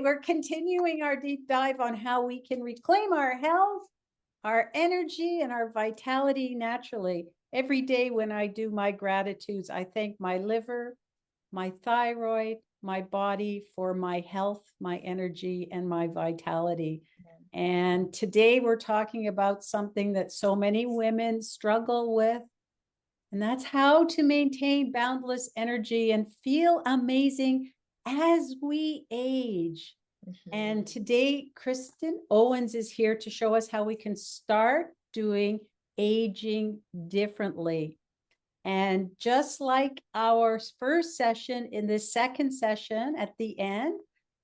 We're continuing our deep dive on how we can reclaim our health, our energy, and our vitality naturally. Every day when I do my gratitudes, I thank my liver, my thyroid, my body for my health, my energy, and my vitality. And today we're talking about something that so many women struggle with, and that's how to maintain boundless energy and feel amazing as we age. And today, Kristen Owens is here to show us how we can start doing aging differently. And just like our first session, in this second session at the end,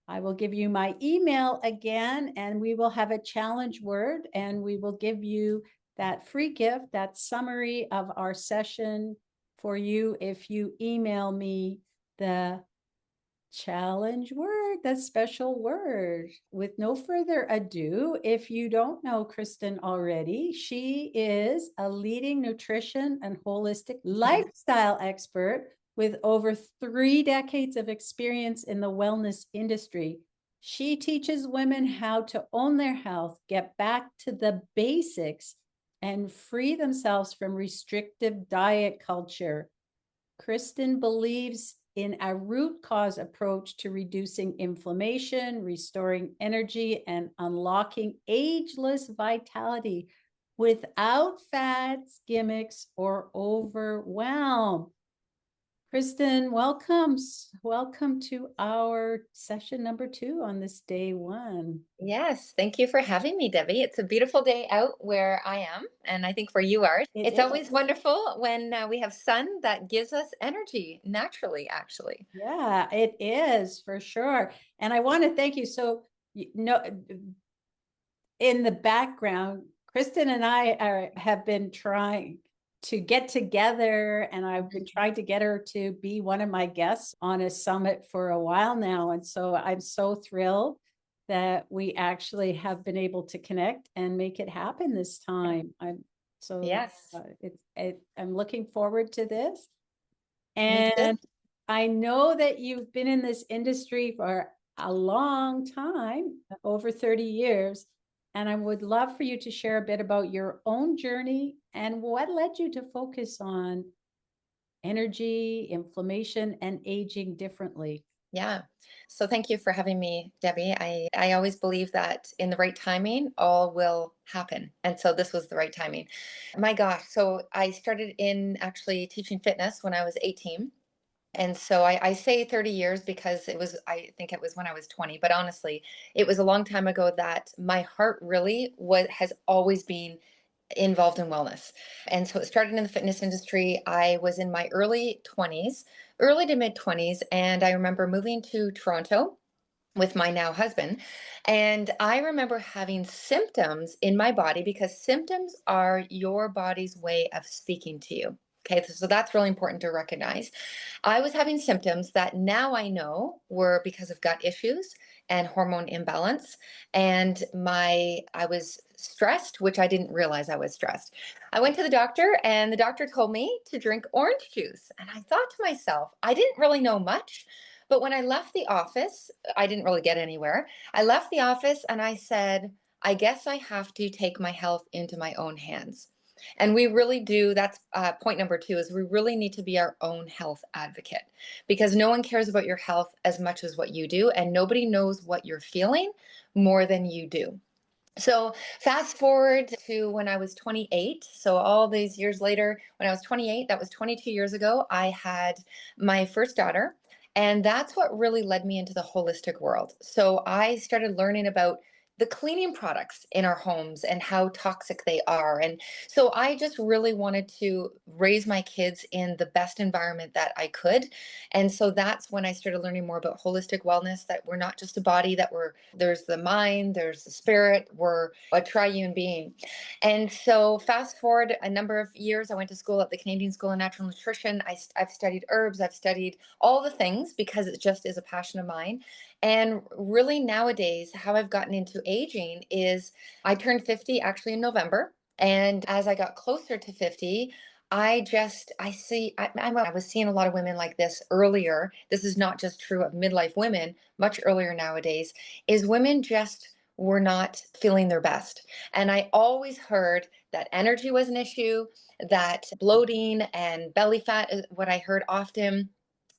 I will give you my email again, and we will have a challenge word, and we will give you that free gift, that summary of our session for you if you email me the challenge word, that special word. With no further ado, if you don't know Kristen already, she is a leading nutrition and holistic lifestyle expert with over 3 decades of experience in the wellness industry. She teaches women how to own their health, get back to the basics, and free themselves from restrictive diet culture. Kristen believes in a root cause approach to reducing inflammation, restoring energy, and unlocking ageless vitality without fads, gimmicks, or overwhelm. Kristen, welcome to our session number 2 on this day 1. Yes, thank you for having me, Debbie. It's a beautiful day out where I am, and I think where you are. It's always wonderful when we have sun that gives us energy naturally, actually. Yeah, it is for sure. And I want to thank you. So, in the background, Kristen and I have been trying to get together, and I've been trying to get her to be one of my guests on a summit for a while now. And so I'm so thrilled that we actually have been able to connect and make it happen this time. Yes, I'm looking forward to this. me too. And I know that you've been in this industry for a long time, over 30 years. And I would love for you to share a bit about your own journey and what led you to focus on energy, inflammation, and aging differently. Yeah. So thank you for having me, Debbie. I always believe that in the right timing, all will happen. And so this was the right timing. My gosh. So I started in actually teaching fitness when I was 18. And so I say 30 years because I think it was when I was 20, but honestly, it was a long time ago that my heart really has always been involved in wellness. And so it started in the fitness industry. I was in my early 20s, early to mid 20s, and I remember moving to Toronto with my now husband. And I remember having symptoms in my body because symptoms are your body's way of speaking to you. Okay, so that's really important to recognize. I was having symptoms that now I know were because of gut issues and hormone imbalance. And I was stressed, which I didn't realize I was stressed. I went to the doctor, and the doctor told me to drink orange juice. And I thought to myself, I didn't really know much. But when I left the office, I didn't really get anywhere. I left the office and I said, I guess I have to take my health into my own hands. And we really do. That's point number 2 is we really need to be our own health advocate because no one cares about your health as much as what you do. And nobody knows what you're feeling more than you do. So fast forward to when I was 28. So all these years later, when I was 28, that was 22 years ago, I had my first daughter. And that's what really led me into the holistic world. So I started learning about the cleaning products in our homes and how toxic they are. And so I just really wanted to raise my kids in the best environment that I could. And so that's when I started learning more about holistic wellness, that we're not just a body, there's the mind, there's the spirit, we're a triune being. And so fast forward a number of years, I went to school at the Canadian School of Natural Nutrition. I've studied herbs, I've studied all the things because it just is a passion of mine. And really nowadays, how I've gotten into aging is I turned 50 actually in November. And as I got closer to 50, I was seeing a lot of women like this earlier. This is not just true of midlife women, much earlier nowadays, is women just were not feeling their best. And I always heard that energy was an issue, that bloating and belly fat is what I heard often.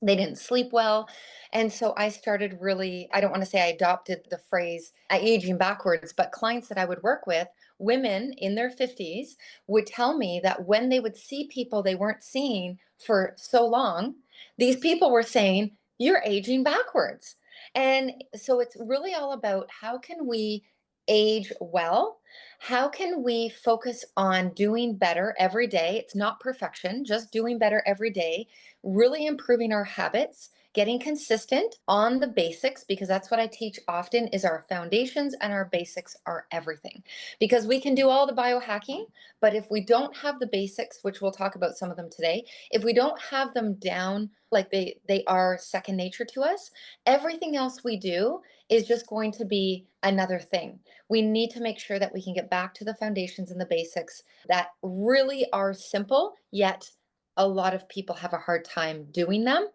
They didn't sleep well. And so I started really, I don't want to say I adopted the phrase aging backwards, but clients that I would work with, women in their 50s, would tell me that when they would see people they weren't seeing for so long, these people were saying, "You're aging backwards." And so it's really all about how can we age well? How can we focus on doing better every day? It's not perfection, just doing better every day, really improving our habits, getting consistent on the basics, because that's what I teach often is our foundations and our basics are everything. Because we can do all the biohacking, but if we don't have the basics, which we'll talk about some of them today, if we don't have them down like they are second nature to us, everything else we do is just going to be another thing. We need to make sure that we can get back to the foundations and the basics that really are simple, yet a lot of people have a hard time doing them.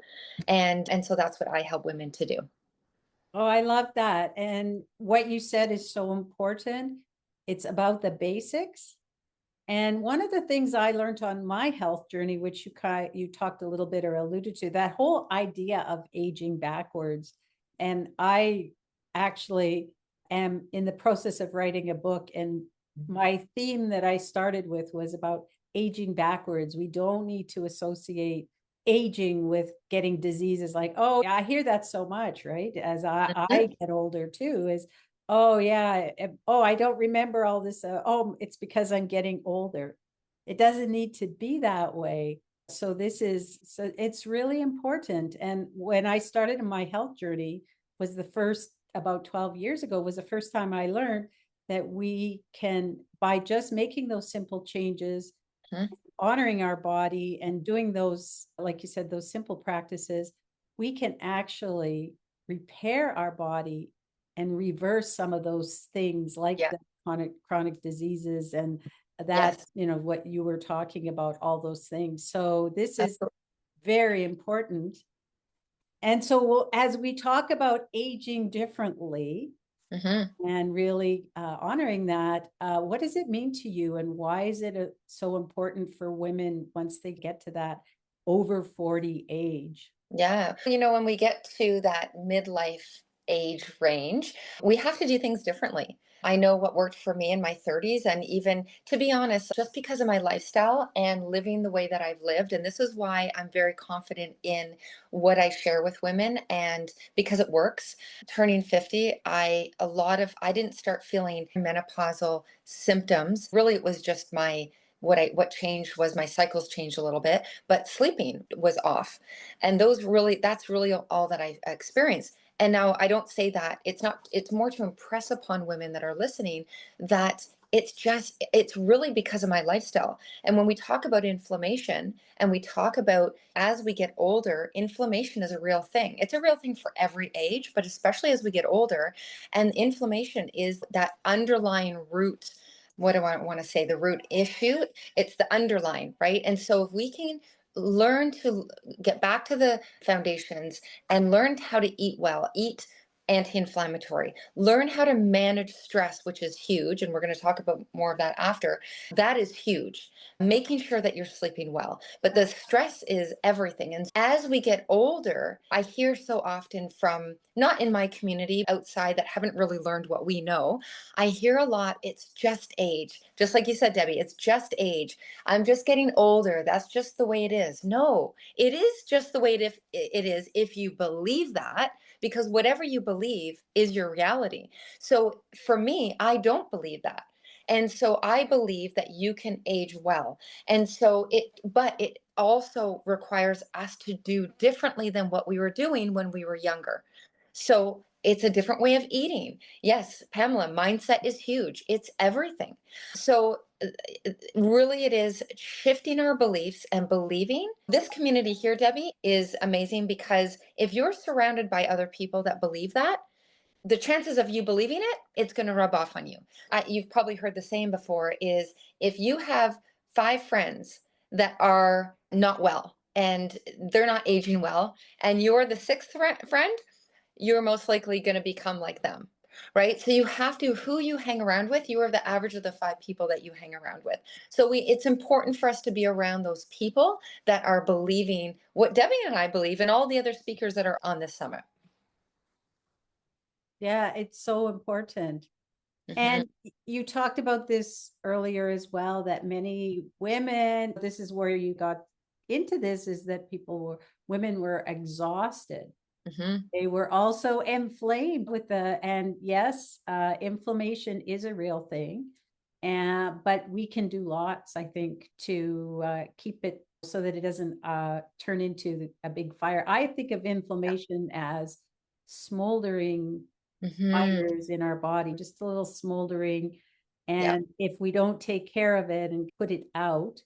And so that's what I help women to do. Oh, I love that. And what you said is so important. It's about the basics. And one of the things I learned on my health journey, which you talked a little bit or alluded to, that whole idea of aging backwards. And I actually am in the process of writing a book, and my theme that I started with was about aging backwards. We don't need to associate aging with getting diseases like, oh, I hear that so much, right? As I Mhm. get older too, is oh yeah, oh, I don't remember all this. Oh, it's because I'm getting older. It doesn't need to be that way. So it's really important. And when I started in my health journey, was the first about 12 years ago, was the first time I learned that we can, by just making those simple changes, Mhm. honoring our body and doing those, like you said, those simple practices, we can actually repair our body and reverse some of those things like Yeah. the chronic diseases and that, Yes. what you were talking about, all those things. So this is Absolutely. very important. And so as we talk about aging differently, Hmm. and really honoring that. What does it mean to you, and why is it so important for women once they get to that over 40 age? Yeah. When we get to that midlife age range, we have to do things differently. I know what worked for me in my 30s. And even to be honest, just because of my lifestyle and living the way that I've lived. And this is why I'm very confident in what I share with women. And because it works, turning 50, I didn't start feeling menopausal symptoms. Really, it was just what changed was my cycles changed a little bit, but sleeping was off. And that's really all that I experienced. And now I don't say that, it's more to impress upon women that are listening that it's really because of my lifestyle. And when we talk about inflammation and we talk about as we get older, inflammation is a real thing. It's a real thing for every age, but especially as we get older. And inflammation is that underlying root. What do I want to say? The root issue. It's the underlying, right? And so if we can learn to get back to the foundations and learn how to eat well, eat anti-inflammatory, learn how to manage stress, which is huge, and we're going to talk about more of that after. That is huge. Making sure that you're sleeping well, but the stress is everything. And as we get older, I hear so often from, not in my community, outside, that haven't really learned what we know. I hear a lot, it's just age, just like you said, Debbie, it's just age. I'm just getting older. That's just the way it is. No, it is just the way it is if you believe that, because whatever you believe is your reality. So for me, I don't believe that. And so I believe that you can age well. But it also requires us to do differently than what we were doing when we were younger. So it's a different way of eating. Yes, Pamela, mindset is huge. It's everything. So really it is shifting our beliefs and believing. This community here, Debbie, is amazing because if you're surrounded by other people that believe that, the chances of you believing it, it's going to rub off on you. You've probably heard the saying before is if you have five friends that are not well and they're not aging well, and you're the sixth friend, you're most likely going to become like them. Right. So you have to, who you hang around with, you are the average of the five people that you hang around with. So it's important for us to be around those people that are believing what Debbie and I believe, and all the other speakers that are on this summit. Yeah, it's so important. Hmm. And you talked about this earlier as well, that many women, this is where you got into this, is that women were exhausted. Hmm. They were also inflamed with and yes, inflammation is a real thing. But we can do lots, I think, to keep it so that it doesn't turn into a big fire. I think of inflammation as smoldering Hmm. fires in our body, just a little smoldering. Yeah. And if we don't take care of it and put it out,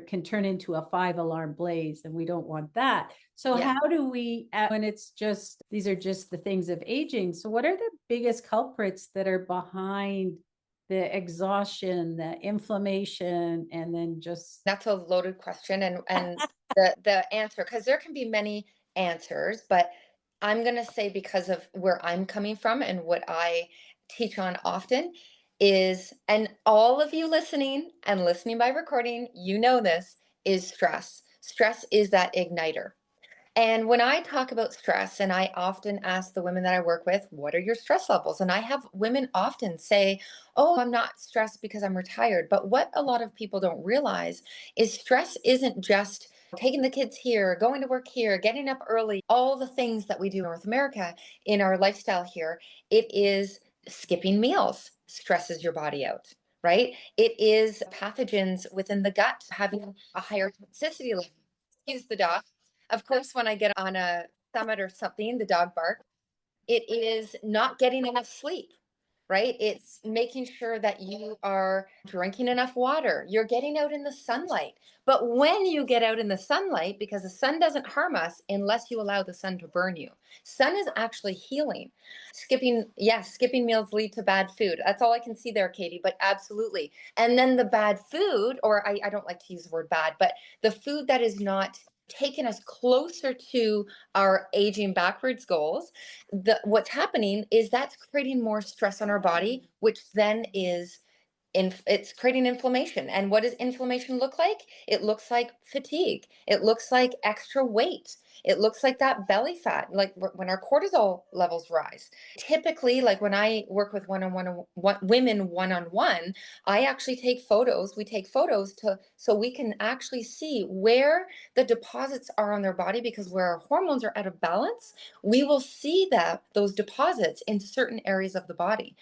can turn into a 5 alarm blaze, and we don't want that. So Yeah. how do we, when it's just, these are just the things of aging. So what are the biggest culprits that are behind the exhaustion, the inflammation, and then just, That's a loaded question, and the answer, because there can be many answers, but I'm going to say, because of where I'm coming from and what I teach on often is, and all of you listening and listening by recording, you know this, is stress. Stress is that igniter. And when I talk about stress, and I often ask the women that I work with, what are your stress levels? And I have women often say, oh, I'm not stressed because I'm retired. But what a lot of people don't realize is stress isn't just taking the kids here, going to work here, getting up early, all the things that we do in North America in our lifestyle here. It is skipping meals stresses your body out. Right? It is pathogens within the gut having a higher toxicity level. Excuse the dog. Of course, when I get on a summit or something, the dog bark. It is not getting enough sleep, right? It's making sure that you are drinking enough water. You're getting out in the sunlight. But when you get out in the sunlight, because the sun doesn't harm us unless you allow the sun to burn you. Sun is actually healing. Yes, skipping meals lead to bad food. That's all I can see there, Katie, but absolutely. And then the bad food, or I don't like to use the word bad, but the food that is not taking us closer to our aging backwards goals, what's happening is that's creating more stress on our body, which then is it's creating inflammation. And what does inflammation look like? It looks like fatigue. It looks like extra weight. It looks like that belly fat, like when our cortisol levels rise. Typically, like when I work with women one on one, I actually take photos. We take photos so we can actually see where the deposits are on their body, because where our hormones are out of balance, we will see that those deposits in certain areas of the body.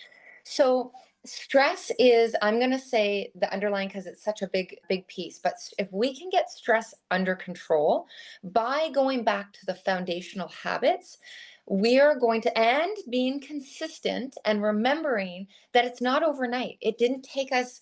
So stress is, I'm going to say, the underlying, because it's such a big piece. But if we can get stress under control by going back to the foundational habits, we are going to, and being consistent and remembering that it's not overnight. It didn't take us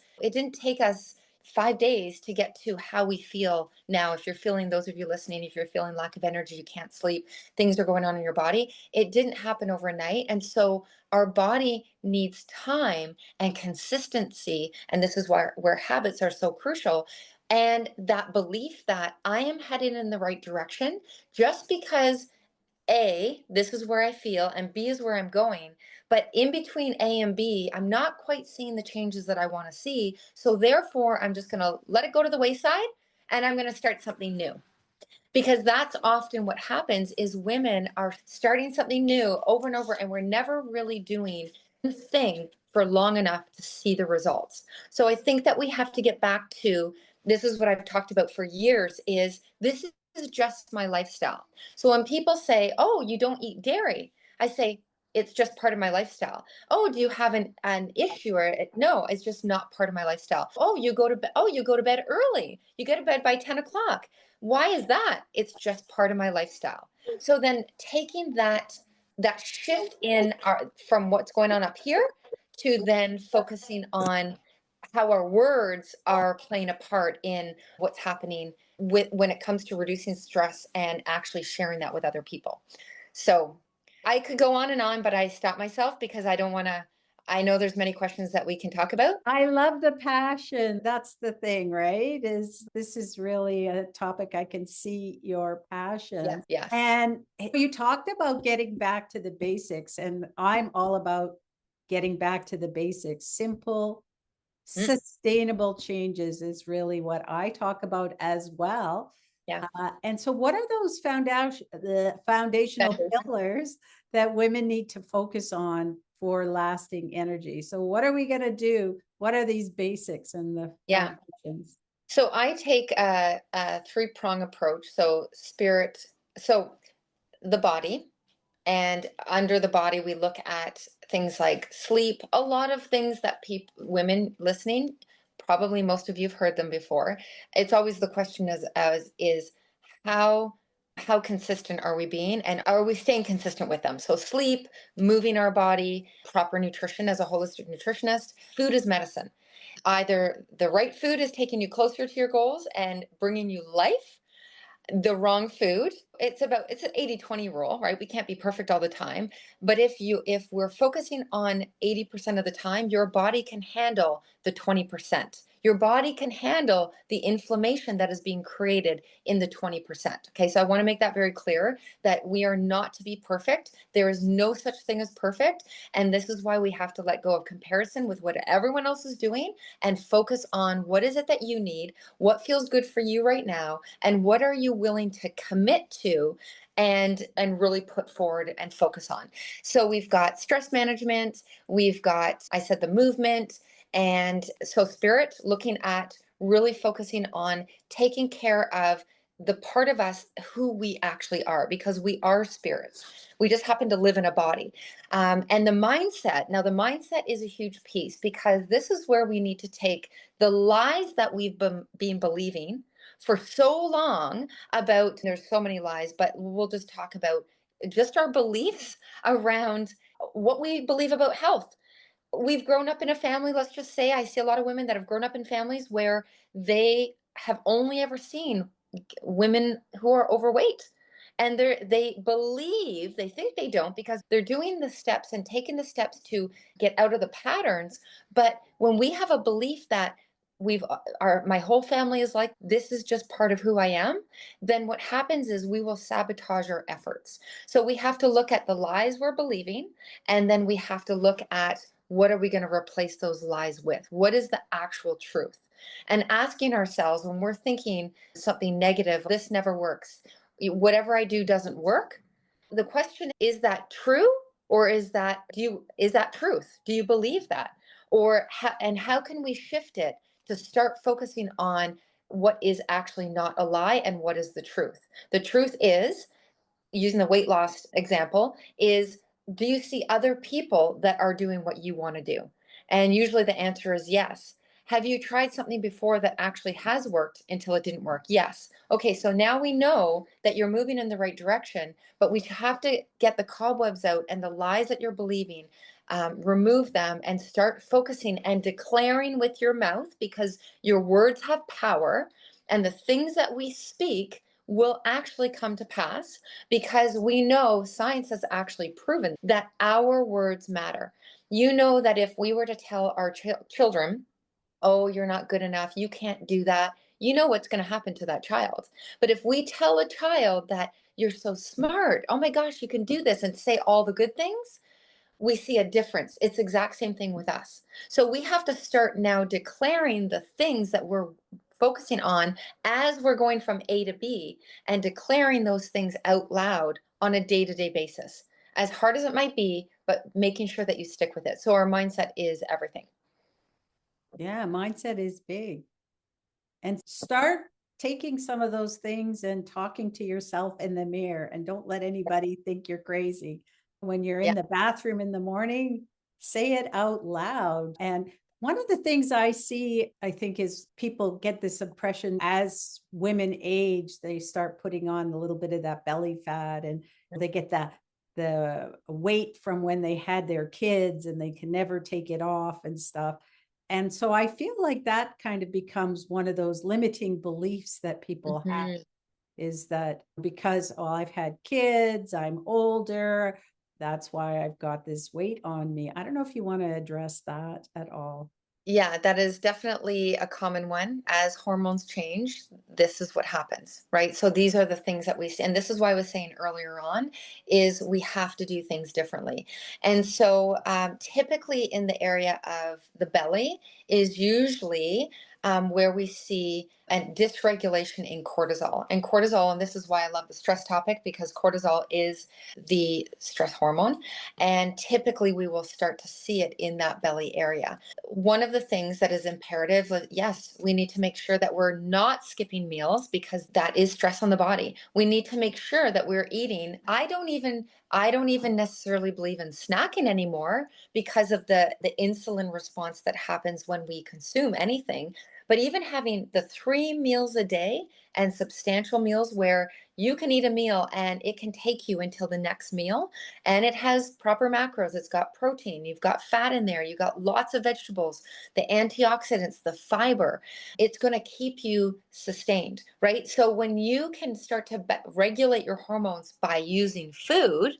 5 days to get to how we feel now. If you're feeling, those of you listening, if you're feeling lack of energy, you can't sleep, things are going on in your body, it didn't happen overnight. And so our body needs time and consistency. And this is where habits are so crucial. And that belief that I am headed in the right direction, just because A, this is where I feel, and B is where I'm going. But in between A and B, I'm not quite seeing the changes that I want to see. So therefore, I'm just going to let it go to the wayside, and I'm going to start something new. Because that's often what happens is women are starting something new over and over, and we're never really doing the thing for long enough to see the results. So I think that we have to get back to, this is what I've talked about for years, is this is just my lifestyle. So when people say, oh, you don't eat dairy, I say, it's just part of my lifestyle. Oh, do you have an issue? Or no, it's just not part of my lifestyle. Oh, you go to bed. Oh, you go to bed early. You go to bed by 10 o'clock. Why is that? It's just part of my lifestyle. So then taking that shift in our, from what's going on up here, to then focusing on how our words are playing a part in what's happening with, when it comes to reducing stress and actually sharing that with other people. So I could go on and on, but I stop myself because I don't want to I know there's many questions that we can talk about. I love the passion. That's the thing, right? Is this is really a topic I can see your Yes, passion. yes. And you talked about getting back to the basics, and I'm all about getting back to the basics. Simple, Mm, sustainable changes is really what I talk about as well. yeah. And so, what are those the foundational Foundation. pillars that women need to focus on for lasting energy? So, what are we going to do? What are these basics and the Yeah. foundations? So I take a three-prong approach. So spirit, so the body, and under the body, we look at things like sleep, a lot of things that people, women listening, probably most of you have heard them before. It's always the question as is how how consistent are we being and are we staying consistent with them? So sleep, moving our body, proper nutrition as a holistic nutritionist, food is medicine. Either the right food is taking you closer to your goals and bringing you life, the wrong food. It's an 80-20 rule, right? We can't be perfect all the time, but if we're focusing on 80% of the time, your body can handle the 20%. Your body can handle the inflammation that is being created in the 20%. Okay, so I want to make that very clear that we are not to be perfect. There is no such thing as perfect, and this is why we have to let go of comparison with what everyone else is doing and focus on what is it that you need, what feels good for you right now, and what are you willing to commit to and really put forward and focus on. So we've got stress management, we've got, I said, the movement, and so spirit, looking at really focusing on taking care of the part of us who we actually are, because we are spirits. We just happen to live in a body. And the mindset, now the mindset is a huge piece, because this is where we need to take the lies that we've been believing for so long about, there's so many lies, but we'll just talk about just our beliefs around what we believe about health. We've grown up in a family, let's just say, I see a lot of women that have grown up in families where they have only ever seen women who are overweight. And they think they don't, because they're doing the steps and taking the steps to get out of the patterns. But when we have a belief that my whole family is like, this is just part of who I am, then what happens is we will sabotage our efforts. So we have to look at the lies we're believing, and then we have to look at what are we going to replace those lies with? What is the actual truth? And asking ourselves when we're thinking something negative, this never works, whatever I do doesn't work. The question is that true, or is that truth? Do you believe that? And how can we shift it to start focusing on what is actually not a lie and what is the truth? The truth is, using the weight loss example, is, do you see other people that are doing what you want to do? And usually the answer is yes. Have you tried something before that actually has worked until it didn't work? Yes. Okay, so now we know that you're moving in the right direction, but we have to get the cobwebs out and the lies that you're believing, remove them and start focusing and declaring with your mouth, because your words have power, and the things that we speak will actually come to pass, because we know science has actually proven that our words matter. You know that if we were to tell our children, oh, you're not good enough, you can't do that, you know what's going to happen to that child. But if we tell a child that you're so smart, oh my gosh, you can do this, and say all the good things, we see a difference. It's the exact same thing with us. So we have to start now declaring the things that we're focusing on as we're going from A to B, and declaring those things out loud on a day-to-day basis. As hard as it might be, but making sure that you stick with it. So our mindset is everything. Yeah, mindset is big. And start taking some of those things and talking to yourself in the mirror, and don't let anybody think you're crazy. When you're Yeah. in the bathroom in the morning, say it out loud. And one of the things I see, I think, is people get this impression as women age, they start putting on a little bit of that belly fat, and they get that the weight from when they had their kids and they can never take it off and stuff. And so I feel like that kind of becomes one of those limiting beliefs that people have, Mhm. is that because, oh, I've had kids, I'm older, that's why I've got this weight on me. I don't know if you want to address that at all. Yeah, that is definitely a common one. As hormones change, this is what happens, right? So these are the things that we see. And this is why I was saying earlier on is we have to do things differently. And so typically in the area of the belly is usually where we see a dysregulation in cortisol. And cortisol, and this is why I love the stress topic, because cortisol is the stress hormone. And typically we will start to see it in that belly area. One of the things that is imperative, yes, we need to make sure that we're not skipping meals because that is stress on the body. We need to make sure that we're eating. I don't even necessarily believe in snacking anymore because of the insulin response that happens when we consume anything. But even having the 3 meals a day and substantial meals where you can eat a meal and it can take you until the next meal, and it has proper macros. It's got protein, you've got fat in there, you've got lots of vegetables, the antioxidants, the fiber. It's going to keep you sustained, right? So when you can start to regulate your hormones by using food,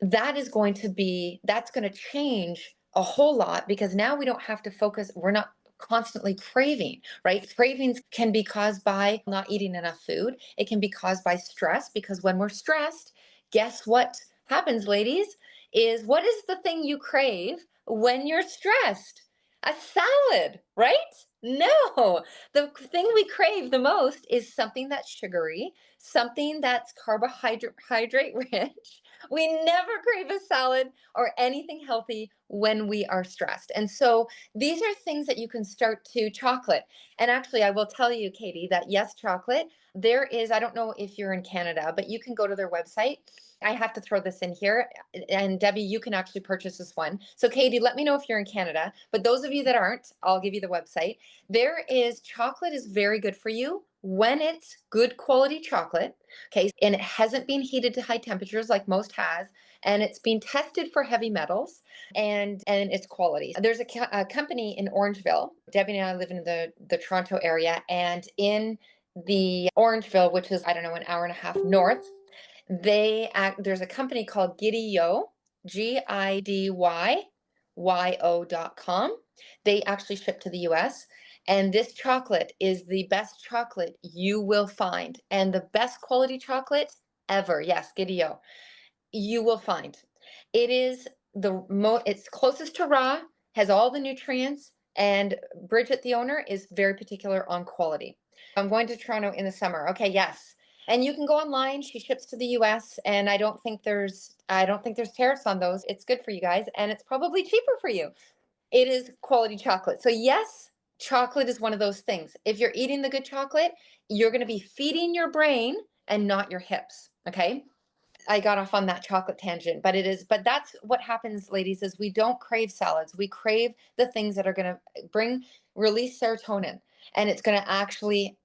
that's going to change a whole lot because now we don't have to focus, we're not constantly craving, right? Cravings can be caused by not eating enough food. It can be caused by stress because when we're stressed, guess what happens, ladies? Is what is the thing you crave when you're stressed? A salad, right? No, the thing we crave the most is something that's sugary, something that's carbohydrate rich. We never crave a salad or anything healthy when we are stressed. And so these are things that you can start to chocolate. And actually, I will tell you, Katie, that yes, chocolate, there is, I don't know if you're in Canada, but you can go to their website. I have to throw this in here. And Debbie, you can actually purchase this one. So, Katie, let me know if you're in Canada. But those of you that aren't, I'll give you the website. There is chocolate is very good for you when it's good quality chocolate. Okay, and it hasn't been heated to high temperatures like most has, and it's been tested for heavy metals and its quality. There's a company in Orangeville. Debbie and I live in the Toronto area, and in the Orangeville, which is I don't know an hour and a half north, there's a company called Giddy-Yo, GIDYYO.com. They actually ship to the US. And this chocolate is the best chocolate you will find and the best quality chocolate ever. Yes, Giddy-Yo, you will find. It is it's closest to raw, has all the nutrients, and Bridget, the owner, is very particular on quality. I'm going to Toronto in the summer. Okay, yes. And you can go online. She ships to the US, and I don't think there's tariffs on those. It's good for you guys, and it's probably cheaper for you. It is quality chocolate. So yes, chocolate is one of those things. If you're eating the good chocolate, you're going to be feeding your brain and not your hips, okay? I got off on that chocolate tangent, but that's what happens, ladies, is we don't crave salads. We crave the things that are going to release serotonin, and it's going to actually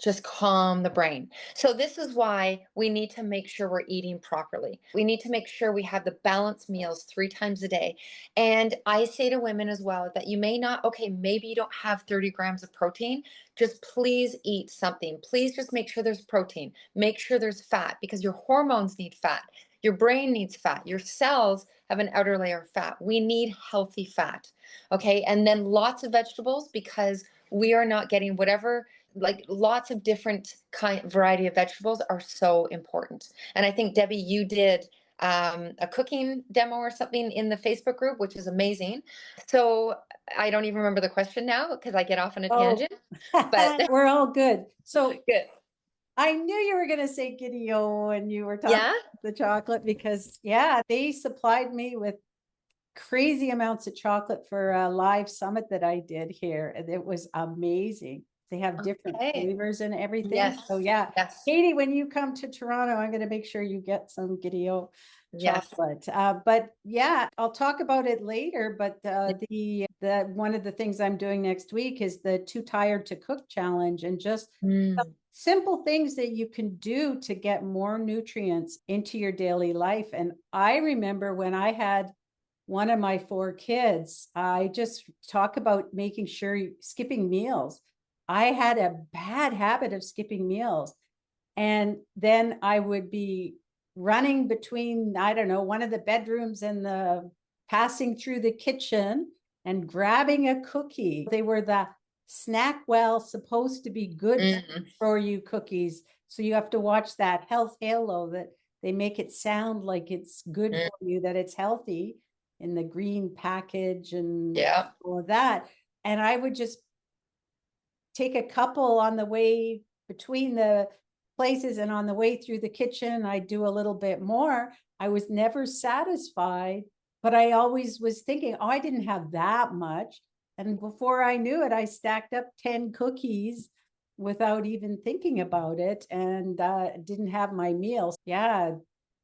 just calm the brain. So this is why we need to make sure we're eating properly. We need to make sure we have the balanced meals 3 times a day. And I say to women as well that you may not, okay, maybe you don't have 30 grams of protein. Just please eat something. Please just make sure there's protein. Make sure there's fat because your hormones need fat. Your brain needs fat. Your cells have an outer layer of fat. We need healthy fat. Okay. And then lots of vegetables because we are not getting whatever, like lots of different variety of vegetables are so important. And I think Debbie, you did a cooking demo or something in the Facebook group, which is amazing. So I don't even remember the question now because I get off on a Oh, tangent, but we're all good. So good. I knew you were going to say Giddy-O and you were talking Yeah. about the chocolate because, yeah, they supplied me with crazy amounts of chocolate for a live summit that I did here. And it was amazing. They have different Okay. flavors and everything. Yes. So, yeah, Yes. Katie, when you come to Toronto, I'm going to make sure you get some Giddy-O Yes. chocolate. But yeah, I'll talk about it later. But the one of the things I'm doing next week is the Too Tired to Cook challenge, and just Mm. simple things that you can do to get more nutrients into your daily life. And I remember when I had one of my 4 kids, I just talk about making sure skipping meals. I had a bad habit of skipping meals. And then I would be running between, I don't know, one of the bedrooms and the passing through the kitchen and grabbing a cookie. They were the snack well supposed to be good Mhm. for you cookies. So you have to watch that health halo that they make it sound like it's good Mm. for you, that it's healthy in the green package and Yeah. all of that. And I would just take a couple on the way between the places, and on the way through the kitchen I do a little bit more. I was never satisfied, but I always was thinking, oh, I didn't have that much. And before I knew it, I stacked up 10 cookies without even thinking about it, and didn't have my meals. Yeah,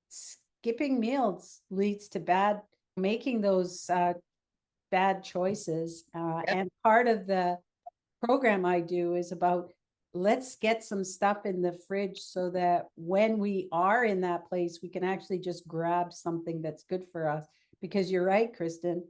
skipping meals leads to bad, making those bad choices. Yep. And part of the program I do is about, let's get some stuff in the fridge so that when we are in that place, we can actually just grab something that's good for us. Because you're right, Kristen,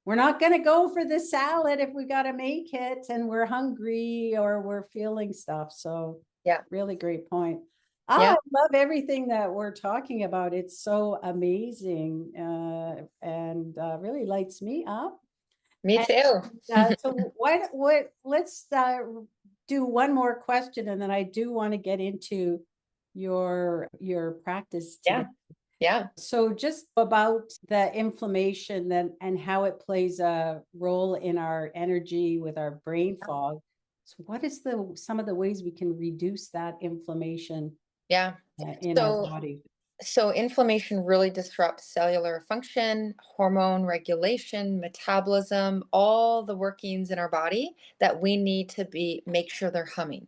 we're not going to go for the salad if we got to make it and we're hungry or we're feeling stuff. So, Yeah. really great point. Ah, Yeah. I love everything that we're talking about. It's so amazing, and really lights me up. Me And too. so let's do one more question, and then I do want to get into your practice today. Yeah. Yeah. So just about the inflammation then and how it plays a role in our energy with our brain fog. So what is the some of the ways we can reduce that inflammation Yeah. in our So body? So inflammation really disrupts cellular function, hormone regulation, metabolism, all the workings in our body that we need to be make sure they're humming.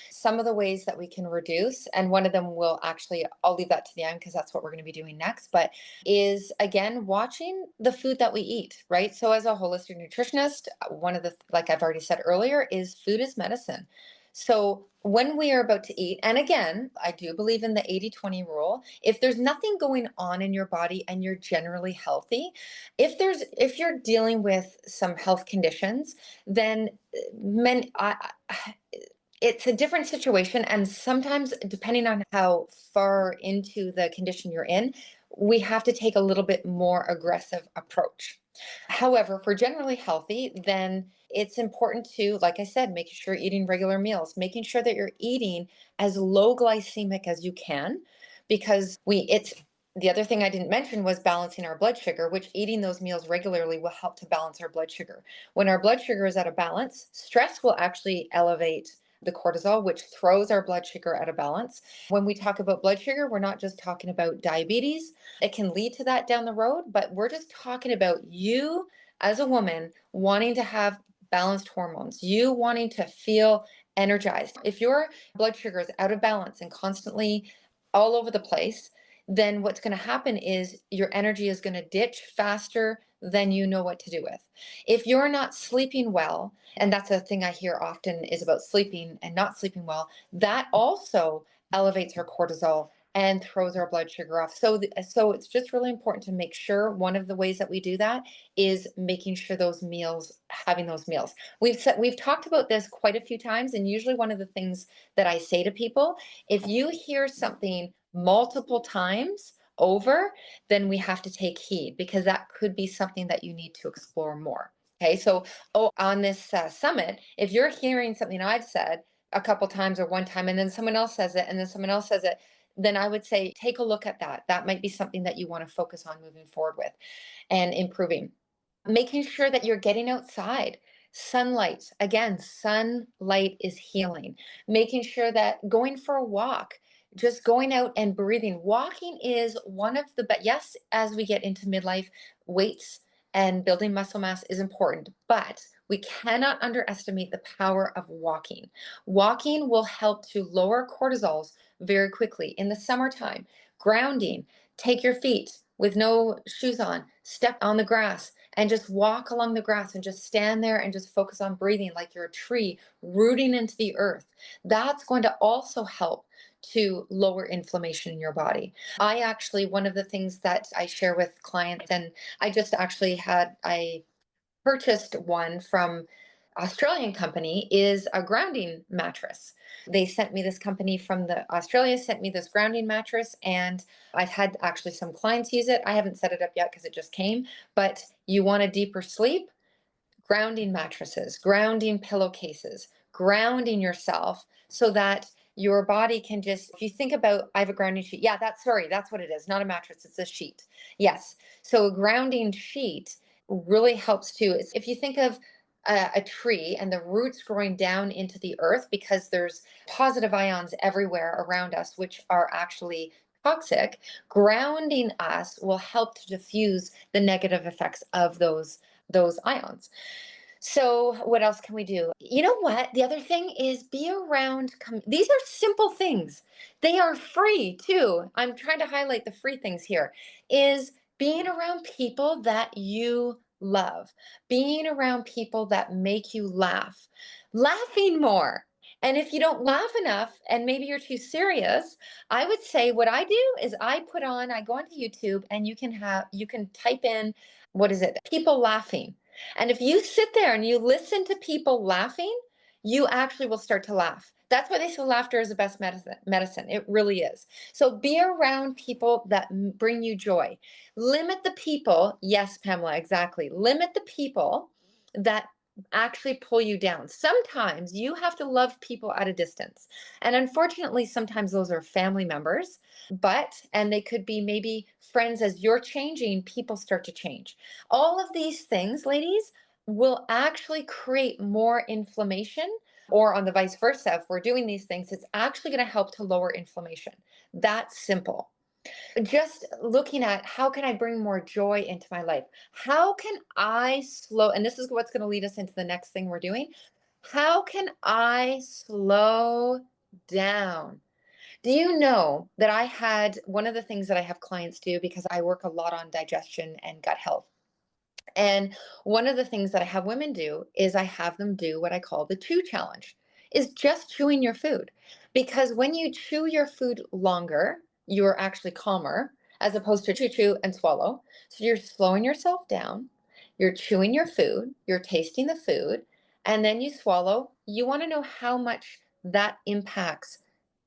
Some of the ways that we can reduce, and one of them will actually, I'll leave that to the end because that's what we're going to be doing next, but is again watching the food that we eat, right? So as a holistic nutritionist, one of the, like I've already said earlier, is food is medicine. So when we are about to eat, and again, I do believe in the 80-20 rule. If there's nothing going on in your body and you're generally healthy, if you're dealing with some health conditions, then men it's a different situation. And sometimes, depending on how far into the condition you're in, we have to take a little bit more aggressive approach. However, if we're generally healthy, then it's important to, like I said, making sure you're eating regular meals, making sure that you're eating as low glycemic as you can, because it's the other thing I didn't mention was balancing our blood sugar, which eating those meals regularly will help to balance our blood sugar. When our blood sugar is out of balance, stress will actually elevate the cortisol, which throws our blood sugar out of balance. When we talk about blood sugar, we're not just talking about diabetes. It can lead to that down the road, but we're just talking about you as a woman wanting to have balanced hormones, you wanting to feel energized. If your blood sugar is out of balance and constantly all over the place, then what's going to happen is your energy is going to ditch faster than you know what to do with. If you're not sleeping well, and that's a thing I hear often is about sleeping and not sleeping well, that also elevates our cortisol and throws our blood sugar off. So it's just really important to make sure one of the ways that we do that is making sure those meals, having those meals. We've talked about this quite a few times, and usually one of the things that I say to people, if you hear something multiple times over, then we have to take heed because that could be something that you need to explore more. Okay, so on this summit, if you're hearing something I've said a couple times or one time, and then someone else says it, and then someone else says it, then I would say take a look at that. That might be something that you want to focus on moving forward with and improving. Making sure that you're getting outside. Sunlight, again, sunlight is healing. Making sure that going for a walk, just going out and breathing. Walking is one of the best. Yes, as we get into midlife, weights and building muscle mass is important, but we cannot underestimate the power of walking. Walking will help to lower cortisols very quickly. In the summertime, grounding, take your feet with no shoes on, step on the grass, and just walk along the grass and just stand there and just focus on breathing like you're a tree rooting into the earth. That's going to also help to lower inflammation in your body. I actually, one of the things that I share with clients, and I just actually I purchased one from Australian company is a grounding mattress. They sent me this company from the Australia sent me this grounding mattress, and I've had actually some clients use it. I haven't set it up yet because it just came, but you want a deeper sleep, grounding mattresses, grounding pillowcases, grounding yourself so that your body can just, if you think about, I have a grounding sheet. Yeah, that's what it is. Not a mattress, it's a sheet. Yes. So a grounding sheet really helps too. If you think of a tree and the roots growing down into the earth, because there's positive ions everywhere around us, which are actually toxic, grounding us will help to diffuse the negative effects of those ions. So what else can we do? You know what? The other thing is be around. These are simple things. They are free too. I'm trying to highlight the free things here. Is being around people that you love, being around people that make you laugh, laughing more. And if you don't laugh enough and maybe you're too serious, I would say what I do is I go onto YouTube and you can type in, what is it? People laughing. And if you sit there and you listen to people laughing, you actually will start to laugh. That's why they say laughter is the best medicine. It really is. So be around people that bring you joy. Limit the people. Yes, Pamela, exactly. Limit the people that actually pull you down. Sometimes you have to love people at a distance. And unfortunately, sometimes those are family members, and they could be maybe friends. As you're changing, people start to change. All of these things, ladies, will actually create more inflammation, or on the vice versa. If we're doing these things, it's actually going to help to lower inflammation. That's simple. Just looking at, how can I bring more joy into my life? How can I and this is what's going to lead us into the next thing we're doing. How can I slow down? Do you know that I had one of the things that I have clients do, because I work a lot on digestion and gut health? And one of the things that I have women do is I have them do what I call the chew challenge, is just chewing your food. Because when you chew your food longer, you're actually calmer, as opposed to chew, chew, and swallow. So you're slowing yourself down, you're chewing your food, you're tasting the food, and then you swallow. You want to know how much that impacts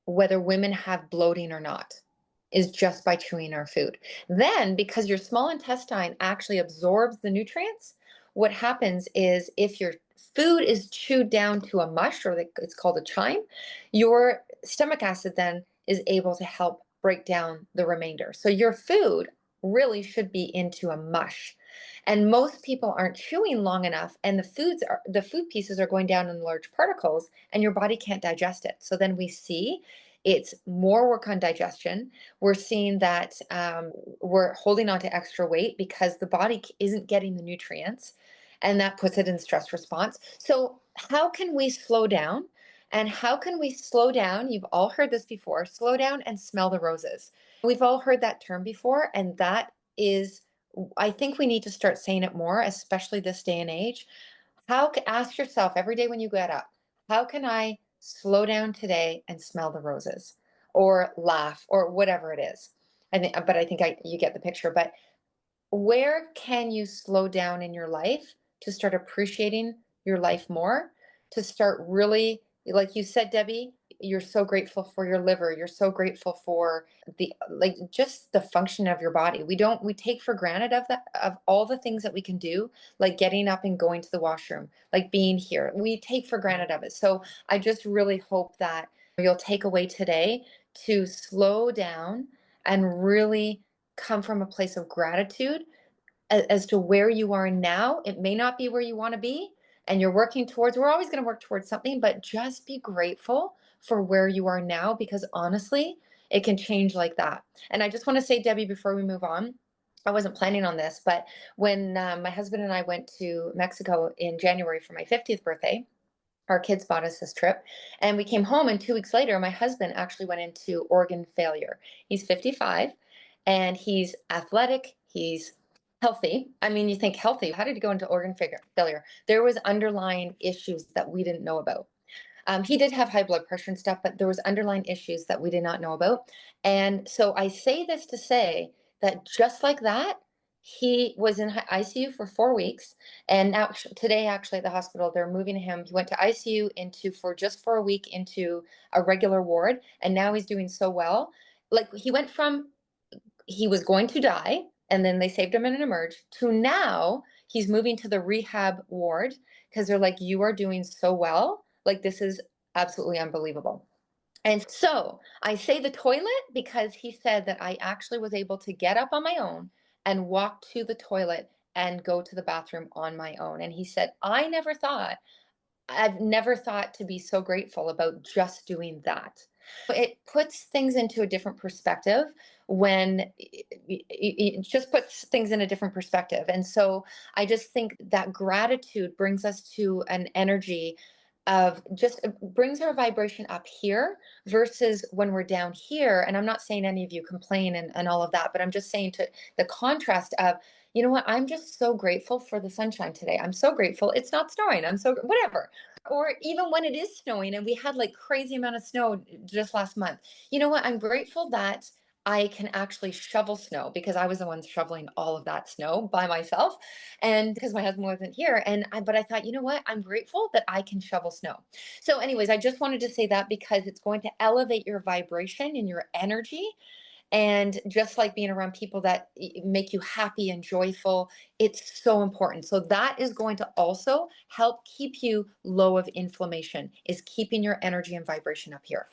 whether women have bloating or not, is just by chewing our food. Then, because your small intestine actually absorbs the nutrients, what happens is if your food is chewed down to a mush, or it's called a chyme, your stomach acid then is able to help break down the remainder. So your food really should be into a mush. And most people aren't chewing long enough, and the food pieces are going down in large particles, and your body can't digest it. So then we see it's more work on digestion. We're seeing that we're holding on to extra weight because the body isn't getting the nutrients, and that puts it in stress response. So how can we slow down? And how can we slow down? You've all heard this before: slow down and smell the roses. We've all heard that term before, and that is, I think we need to start saying it more, especially this day and age. Ask yourself every day when you get up, how can I slow down today and smell the roses, or laugh, or whatever it is? But I think you get the picture. But where can you slow down in your life to start appreciating your life more? To start really, like you said, Debbie, you're so grateful for your liver. You're so grateful for just the function of your body. We take for granted of all the things that we can do, like getting up and going to the washroom, like being here. We take for granted of it. So I just really hope that you'll take away today to slow down and really come from a place of gratitude as to where you are now. It may not be where you want to be, and you're working towards, we're always going to work towards something, but just be grateful for where you are now, because honestly, it can change like that. And I just want to say, Debbie, before we move on, I wasn't planning on this, but when my husband and I went to Mexico in January for my 50th birthday, our kids bought us this trip, and we came home, and 2 weeks later my husband actually went into organ failure. He's 55, and he's athletic, he's healthy. I mean, you think healthy, how did he go into organ failure? There was underlying issues that we didn't know about. He did have high blood pressure and stuff, but there was underlying issues that we did not know about. And so I say this to say that just like that, He was in ICU for 4 weeks, and now today, actually, at the hospital, they're moving him. He went to ICU into for just for a week into a regular ward, and now he's doing so well. Like he went from he was going to die, and then they saved him in an emerge, to now he's moving to the rehab ward because they're like, you are doing so well. Like this is absolutely unbelievable. And so I say the toilet because he said that I actually was able to get up on my own and walk to the toilet and go to the bathroom on my own. And he said, I've never thought to be so grateful about just doing that. It puts things into a different perspective when it just puts things in a different perspective. And so I just think that gratitude brings us to an energy of just brings our vibration up here versus when we're down here. And I'm not saying any of you complain and all of that, but I'm just saying to the contrast of, you know what, I'm just so grateful for the sunshine today. I'm so grateful it's not snowing. I'm so whatever. Or even when it is snowing, and we had like crazy amount of snow just last month. You know what? I'm grateful that I can actually shovel snow because I was the one shoveling all of that snow by myself, and because my husband wasn't here. But I thought, you know what? I'm grateful that I can shovel snow. So, anyways, I just wanted to say that because it's going to elevate your vibration and your energy, and just like being around people that make you happy and joyful, it's so important. So that is going to also help keep you low of inflammation, is keeping your energy and vibration up here.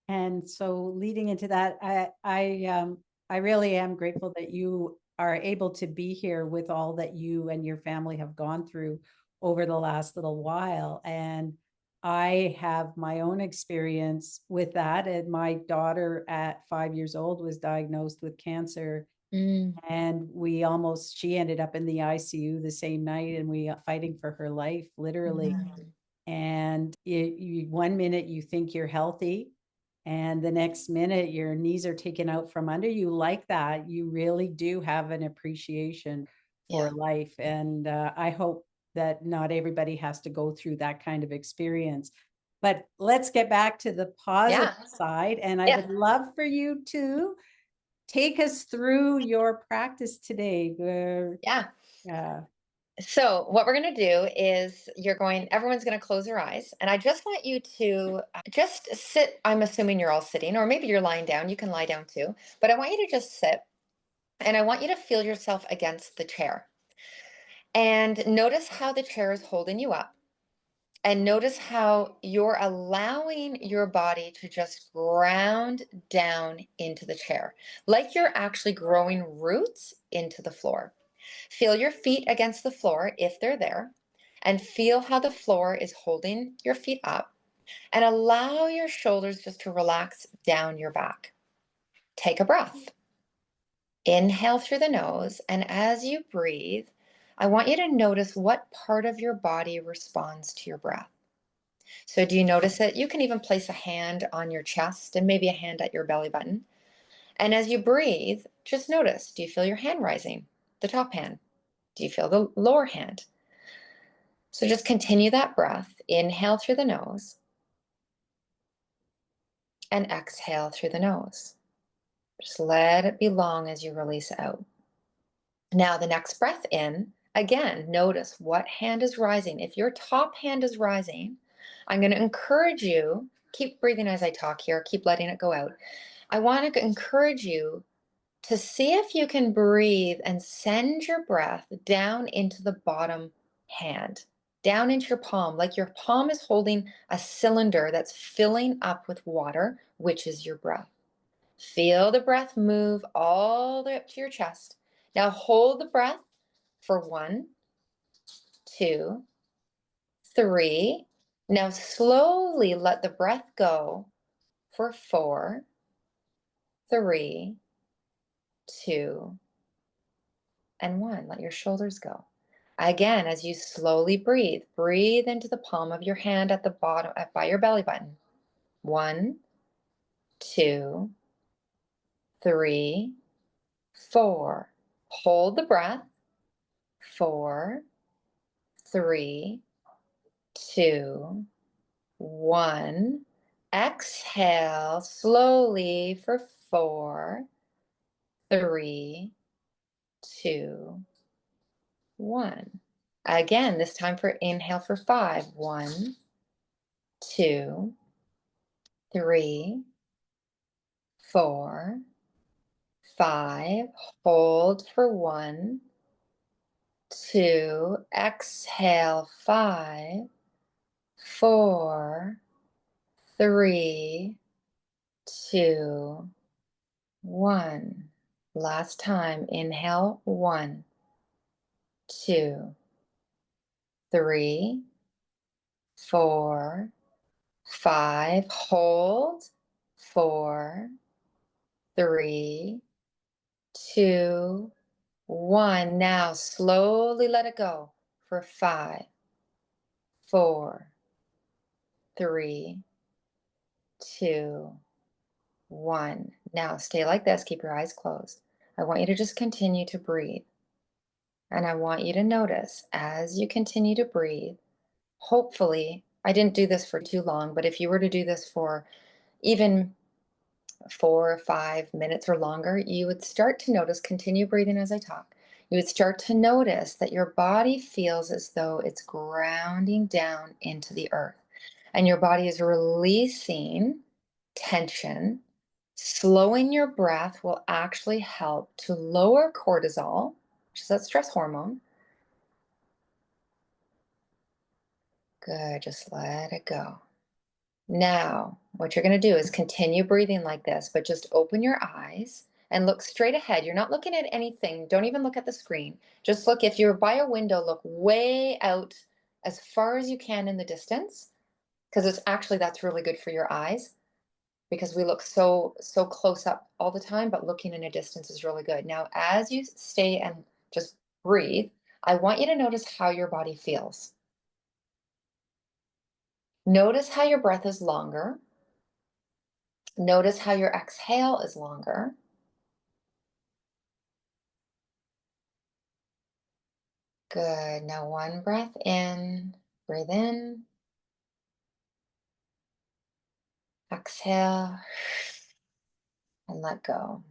And so leading into that, I really am grateful that you are able to be here with all that you and your family have gone through over the last little while. And I have my own experience with that. And my daughter at 5 years old was diagnosed with cancer. Mm, And she ended up in the ICU the same night, and we fighting for her life, literally. mm, And one minute you think you're healthy, and the next minute your knees are taken out from under you. Like that, you really do have an appreciation for yeah. life. And I hope that not everybody has to go through that kind of experience. But let's get back to the positive Yeah. side. And I Yeah. would love for you to take us through your practice today. Yeah. Uh, So what we're going to do is everyone's going to close their eyes. And I just want you to just sit. I'm assuming you're all sitting, or maybe you're lying down. You can lie down too. But I want you to just sit, and I want you to feel yourself against the chair. And notice how the chair is holding you up. And notice how you're allowing your body to just ground down into the chair, like you're actually growing roots into the floor. Feel your feet against the floor if they're there, and feel how the floor is holding your feet up. And allow your shoulders just to relax down your back. Take a breath. Inhale through the nose, and as you breathe, I want you to notice what part of your body responds to your breath. So, do you notice it? You can even place a hand on your chest and maybe a hand at your belly button. And as you breathe, just notice, do you feel your hand rising? The top hand? Do you feel the lower hand? So, just continue that breath. Inhale through the nose and exhale through the nose. Just let it be long as you release out. Now, the next breath in, again, notice what hand is rising. If your top hand is rising, I'm going to encourage you, keep breathing as I talk here, keep letting it go out. I want to encourage you to see if you can breathe and send your breath down into the bottom hand, down into your palm, like your palm is holding a cylinder that's filling up with water, which is your breath. Feel the breath move all the way up to your chest. Now hold the breath for 1, 2, 3. Now slowly let the breath go for 4, 3, 2, and 1. Let your shoulders go. Again, as you slowly breathe, breathe into the palm of your hand at the bottom, by your belly button. 1, 2, 3, 4. Hold the breath. 4, 3, 2, 1. Exhale slowly for 4, 3, 2, 1. Again, this time for inhale for 5. 1, 2, 3, 4, 5. Hold for 1, 2. Exhale 5, 4, 3, 2, 1. Last time. Inhale 1, 2, 3, 4, 5. Hold. 4, 3, 2, 1. Now slowly let it go for 5, 4, 3, 2, 1. Now stay like this. Keep your eyes closed. I want you to just continue to breathe. And I want you to notice as you continue to breathe, hopefully, I didn't do this for too long, but if you were to do this for even 4 or 5 minutes or longer, you would start to notice, continue breathing as I talk, you would start to notice that your body feels as though it's grounding down into the earth and your body is releasing tension. Slowing your breath will actually help to lower cortisol, which is that stress hormone. Good, just let it go. Now, what you're going to do is continue breathing like this, but just open your eyes and look straight ahead. You're not looking at anything. Don't even look at the screen. Just look, if you're by a window, look way out as far as you can in the distance, because it's actually, that's really good for your eyes because we look so close up all the time, but looking in a distance is really good. Now, as you stay and just breathe, I want you to notice how your body feels. Notice how your breath is longer. Notice how your exhale is longer. Good. Now one breath in, breathe in, exhale, and let go.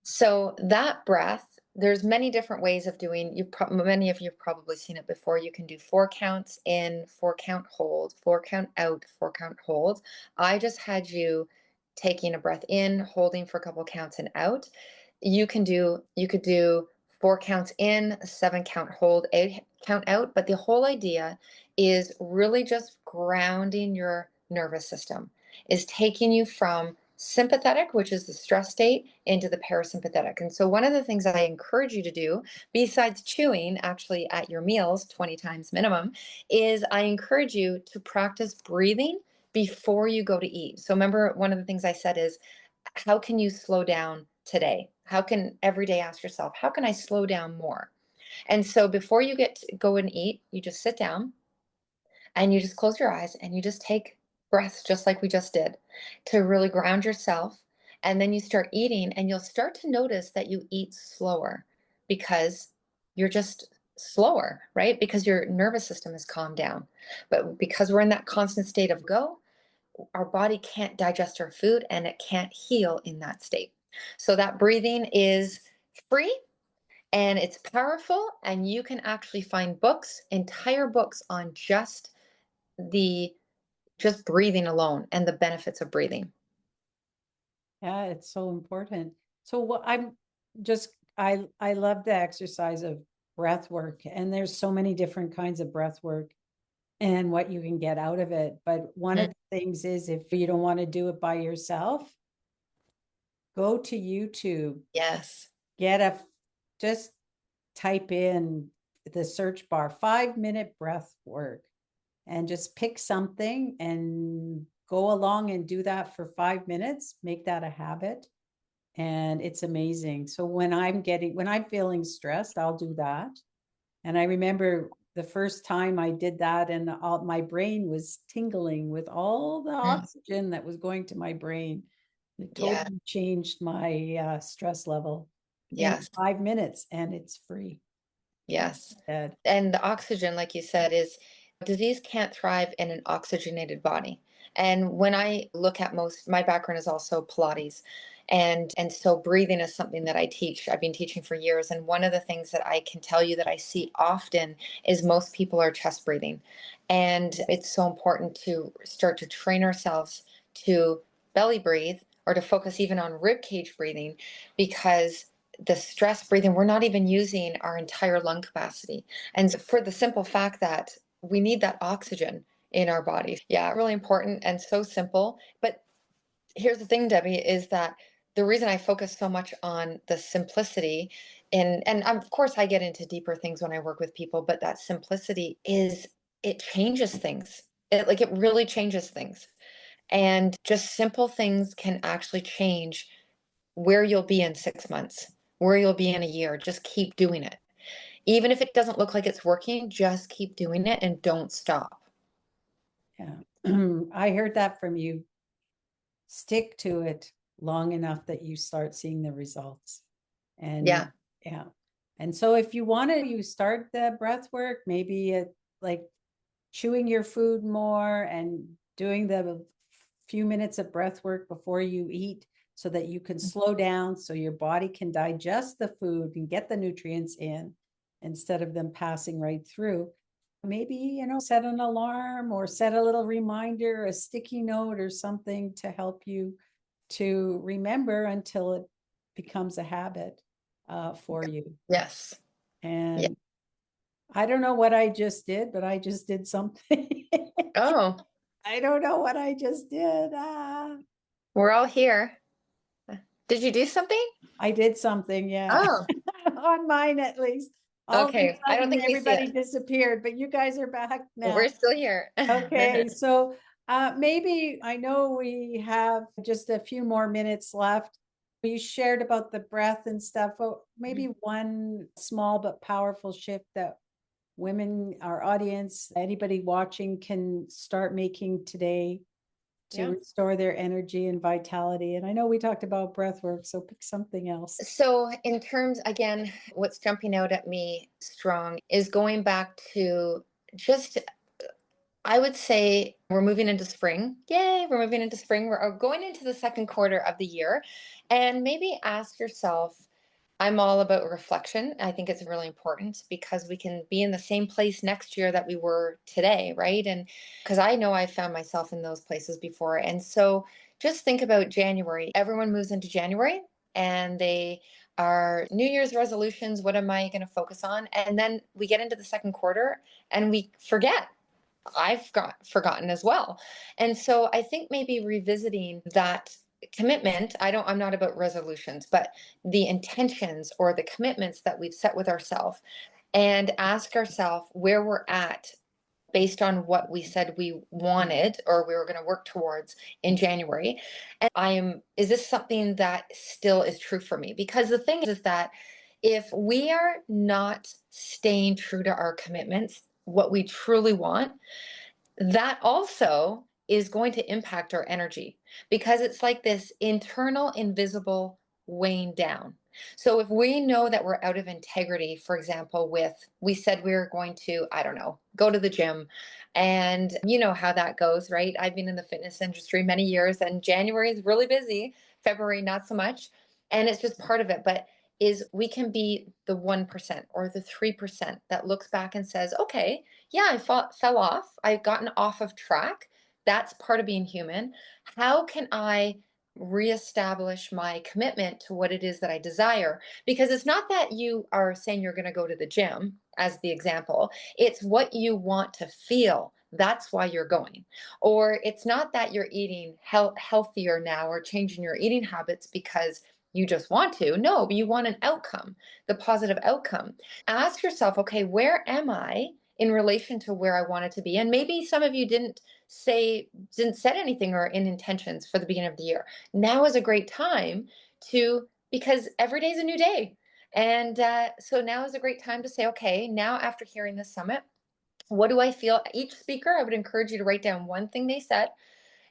So that breath, there's many different ways of doing. Many of you have probably seen it before. You can do 4 counts in, 4 count hold, 4 count out, 4 count hold. I just had you taking a breath in, holding for a couple counts and out. You could do 4 counts in, 7 count hold, 8 count out. But the whole idea is really just grounding your nervous system, is taking you from sympathetic, which is the stress state, into the parasympathetic. And so one of the things I encourage you to do, besides chewing actually at your meals 20 times minimum, is I encourage you to practice breathing before you go to eat. So remember, one of the things I said is, how can you slow down today? How can every day ask yourself, how can I slow down more? And so before you get to go and eat, you just sit down and you just close your eyes and you just take breaths just like we just did to really ground yourself. And then you start eating and you'll start to notice that you eat slower because you're just slower, right? Because your nervous system is calmed down. But because we're in that constant state of go, our body can't digest our food and it can't heal in that state. So that breathing is free and it's powerful, and you can actually find books, entire books on the just breathing alone and the benefits of breathing. Yeah, it's so important. So what I'm just I love the exercise of breath work, and there's so many different kinds of breath work and what you can get out of it. But one Mm, of the things is, if you don't want to do it by yourself, go to YouTube, yes. get a just type in the search bar 5-minute breath work and just pick something and go along and do that for 5 minutes, make that a habit. And it's amazing. So when I'm feeling stressed, I'll do that. And I remember the first time I did that, and my brain was tingling with all the Mm, oxygen that was going to my brain. It yeah. totally changed my stress level in Yes. 5 minutes, and it's free. Yes. Ed. And the oxygen, like you said, is disease can't thrive in an oxygenated body. And when I look at my background is also Pilates. And so breathing is something that I teach. I've been teaching for years. And one of the things that I can tell you that I see often is most people are chest breathing. And it's so important to start to train ourselves to belly breathe or to focus even on rib cage breathing, because the stress breathing, we're not even using our entire lung capacity. And for the simple fact that we need that oxygen in our bodies. Yeah, really important and so simple. But here's the thing, Debbie, is that the reason I focus so much on the simplicity, and of course I get into deeper things when I work with people, but that simplicity is, it changes things. It really changes things. And just simple things can actually change where you'll be in 6 months, where you'll be in a year. Just keep doing it. Even if it doesn't look like it's working, just keep doing it and don't stop. Yeah. I heard that from you. Stick to it long enough that you start seeing the results. And Yeah. yeah. And so if you want to, you start the breath work, maybe it like chewing your food more and doing the few minutes of breath work before you eat so that you can slow down so your body can digest the food and get the nutrients in instead of them passing right through. Maybe, set an alarm or set a little reminder, a sticky note or something to help you to remember until it becomes a habit for you. Yes. Yeah. And I don't know what I just did, but I just did something. Oh, I don't know what I just did. we're all here. Did you do something? I did something, yeah. Oh, On mine at least. All of a okay. I don't sudden, think we see everybody it. disappeared, but you guys are back now. We're still here. Okay, so maybe I know we have just a few more minutes left. You shared about the breath and stuff. Oh, maybe one small but powerful shift that women, our audience, anybody watching can start making today to Yeah. restore their energy and vitality. And I know we talked about breath work, so pick something else. So, in terms, again, what's jumping out at me strong is going back to just, I would say we're moving into spring. Yay, we're moving into spring. We're going into the second quarter of the year. And maybe ask yourself, I'm all about reflection. I think it's really important because we can be in the same place next year that we were today, right? And because I know I found myself in those places before. And so just think about January. Everyone moves into January and they are New Year's resolutions. What am I going to focus on? And then we get into the second quarter and we forget. I've got forgotten as well. And so I think maybe revisiting that commitment, I'm not about resolutions, but the intentions or the commitments that we've set with ourselves, and ask ourselves where we're at based on what we said we wanted or we were going to work towards in January. And is this something that still is true for me? Because the thing is that if we are not staying true to our commitments, what we truly want, that also is going to impact our energy because it's like this internal invisible weighing down. So if we know that we're out of integrity, for example, with we said we were going to, I don't know, go to the gym, and you know how that goes, right? I've been in the fitness industry many years and January is really busy, February not so much, and it's just part of it. But is we can be the 1% or the 3% that looks back and says, okay, yeah, fell off. I've gotten off of track. That's part of being human. How can I reestablish my commitment to what it is that I desire? Because it's not that you are saying you're going to go to the gym, as the example, it's what you want to feel. That's why you're going. Or it's not that you're eating healthier now or changing your eating habits because you just want to. No, but you want an outcome, the positive outcome. Ask yourself, okay, where am I in relation to where I wanted to be? And maybe some of you didn't set anything or in intentions for the beginning of the year. Now is a great time because every day is a new day. And so now is a great time to say, okay, now after hearing this summit, what do I feel? Each speaker, I would encourage you to write down one thing they said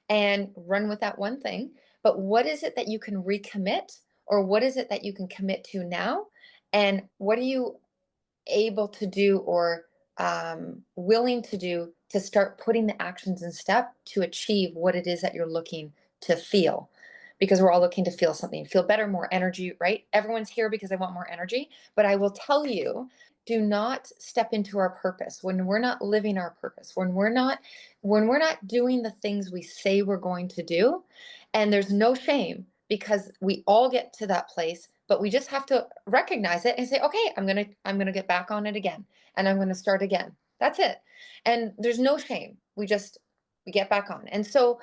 and run with that one thing. But what is it that you can recommit, or what is it that you can commit to now? And what are you able to do or willing to do to start putting the actions in step to achieve what it is that you're looking to feel? because we're all looking to feel something, feel better, more energy, right? Everyone's here because they want more energy. But I will tell you, do not step into our purpose when we're not living our purpose, when we're not doing the things we say we're going to do. And there's no shame, because we all get to that place, but we just have to recognize it and say, okay, I'm going to get back on it again, and I'm going to start again. That's it. And there's no shame. We get back on. And so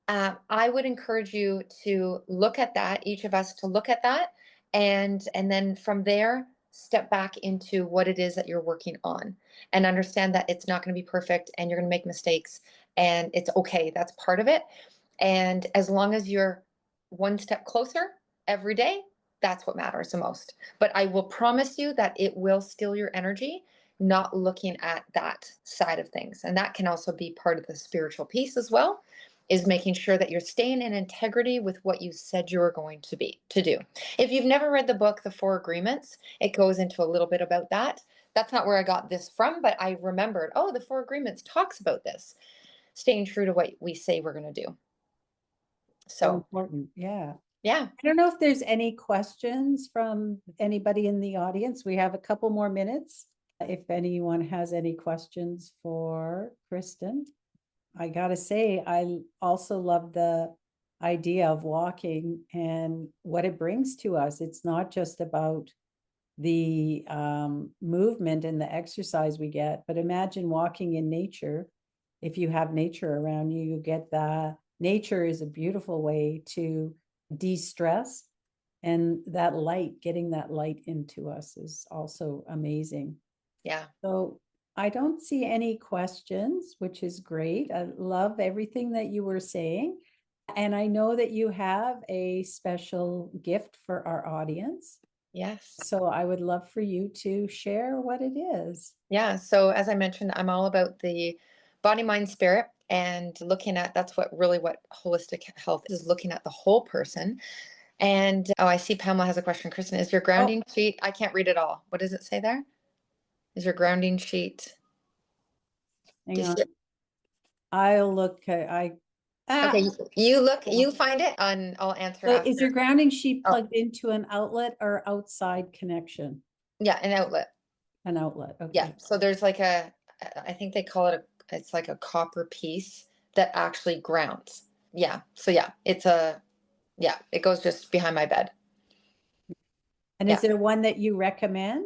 I would encourage you to look at that, each of us to look at that, and then from there step back into what it is that you're working on, and understand that it's not going to be perfect and you're going to make mistakes, and it's okay. That's part of it. And as long as you're one step closer every day, that's what matters the most. But I will promise you that it will steal your energy not looking at that side of things. And that can also be part of the spiritual piece as well, is making sure that you're staying in integrity with what you said you were going to do. If you've never read the book, The Four Agreements, it goes into a little bit about that. That's not where I got this from, but I remembered, oh, The Four Agreements talks about this, staying true to what we say we're going to do. So So, important. Yeah. yeah. I don't know if there's any questions from anybody in the audience. We have a couple more minutes. If anyone has any questions for Kristen. I gotta say, I also love the idea of walking and what it brings to us. It's not just about the movement and the exercise we get, but imagine walking in nature. If you have nature around you, you get that. Nature is a beautiful way to de-stress, and that light, getting that light into us is also amazing. Yeah. So I don't see any questions, which is great. I love everything that you were saying. And I know that you have a special gift for our audience. Yes. So I would love for you to share what it is. Yeah. So as I mentioned, I'm all about the body, mind, spirit, and looking at, that's what holistic health is, looking at the whole person. And oh, I see Pamela has a question. Kristen, is your Oh, grounding sheet? I can't read it all. What does it say there? Is your grounding sheet? Do hang you on. see it? I'll look. Okay, Ah, you look, yeah. you find it, and I'll answer So is after. your grounding sheet Oh, plugged into an outlet or outside connection? yeah, an outlet. An outlet. Yeah. Okay. So there's like I think they call it it's like a copper piece that actually grounds. Yeah. So yeah, yeah, it goes just behind my bed. And is Yeah. there one that you recommend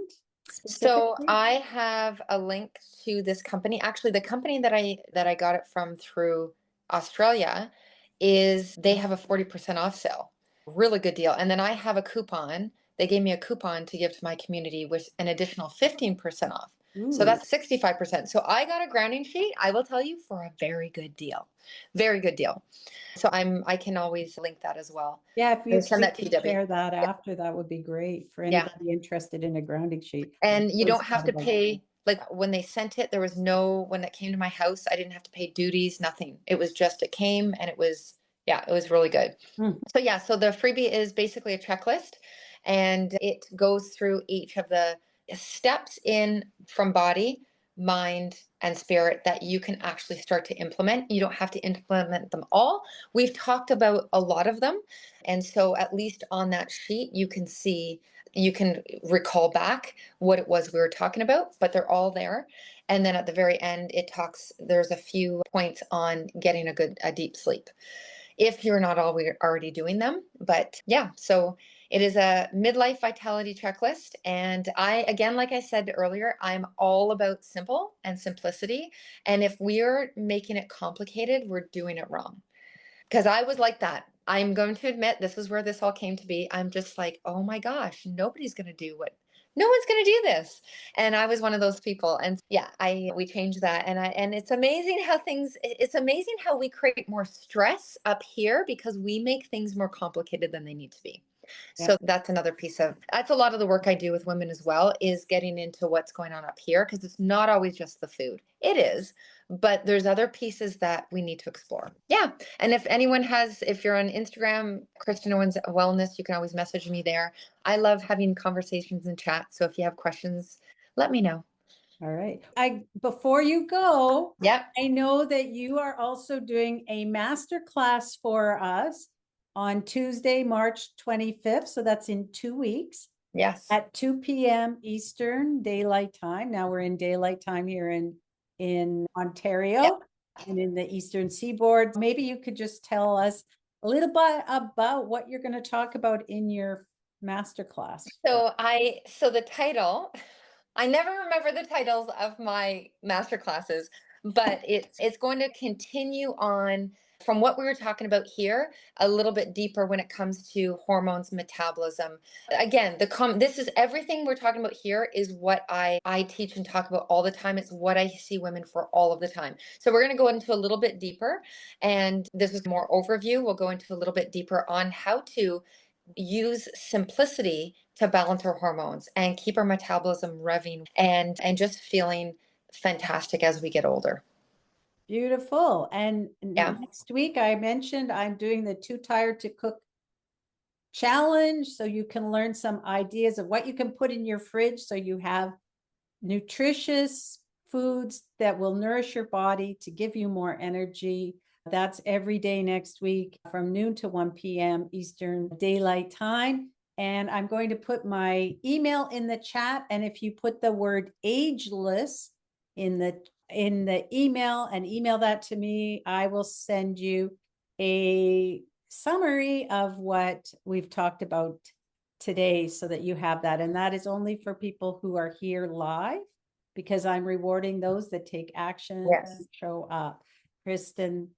So specifically? I have a link to this company. Actually, the company that I got it from through Australia is, they have a 40% off sale. Really good deal. And then I have a coupon. They gave me a coupon to give to my community with an additional 15% off. So Ooh. that's 65%. So I got a grounding sheet, I will tell you, for a very good deal. Very good deal. So I can always link that as well. Yeah, if I'll you send we that to you, can Debbie. share that after, that would be great for Yeah. anybody interested in a grounding sheet. And you Always don't have thought to about. pay, like when they sent it, there was no, when it came to my house, I didn't have to pay duties, nothing. It was just, it came and it was, yeah, it was really good. Mm. So yeah, so the freebie is basically a checklist, and it goes through each of the steps in from body, mind, and spirit that you can actually start to implement. You don't have to implement them all. We've talked about a lot of them. And so at least on that sheet, you can recall back what it was we were talking about, but they're all there. And then at the very end, there's a few points on getting a deep sleep, if you're not already doing them. But yeah, so it is a midlife vitality checklist. And again, like I said earlier, I'm all about simple and simplicity. And if we're making it complicated, we're doing it wrong. Because I was like that. I'm going to admit, this is where this all came to be. I'm just like, oh my gosh, no one's going to do this. And I was one of those people. And yeah, we changed that. And it's amazing it's amazing how we create more stress up here because we make things more complicated than they need to be. Yeah. So that's a lot of the work I do with women as well, is getting into what's going on up here, because it's not always just the food. It is, but there's other pieces that we need to explore. Yeah. And if you're on Instagram, Kristen Owens Wellness, you can always message me there. I love having conversations and chat. So if you have questions, let me know. All right. Before you go, Yep. I know that you are also doing a master class for us on Tuesday, March 25th. So that's in 2 weeks Yes. at 2 p.m. Eastern Daylight Time. Now we're in daylight time here in Ontario. Yep. And in the Eastern Seaboard. Maybe you could just tell us a little bit about what you're going to talk about in your masterclass. So the title, I never remember the titles of my master classes, but it's going to continue on from what we were talking about here a little bit deeper when it comes to hormones, metabolism. Again, this is everything we're talking about here is what I teach and talk about all the time. It's what I see women for all of the time. So we're going to go into a little bit deeper, and this is more overview. We'll go into a little bit deeper on how to use simplicity to balance our hormones and keep our metabolism revving and just feeling fantastic as we get older. Beautiful. And Yeah. next week, I mentioned I'm doing the Too Tired to Cook challenge. So you can learn some ideas of what you can put in your fridge so you have nutritious foods that will nourish your body to give you more energy. That's every day next week from noon to 1 p.m. Eastern Daylight Time. And I'm going to put my email in the chat. And if you put the word ageless in the email and email that to me, I will send you a summary of what we've talked about today so that you have that. And that is only for people who are here live because I'm rewarding those that take action Yes. and show up. Kristen,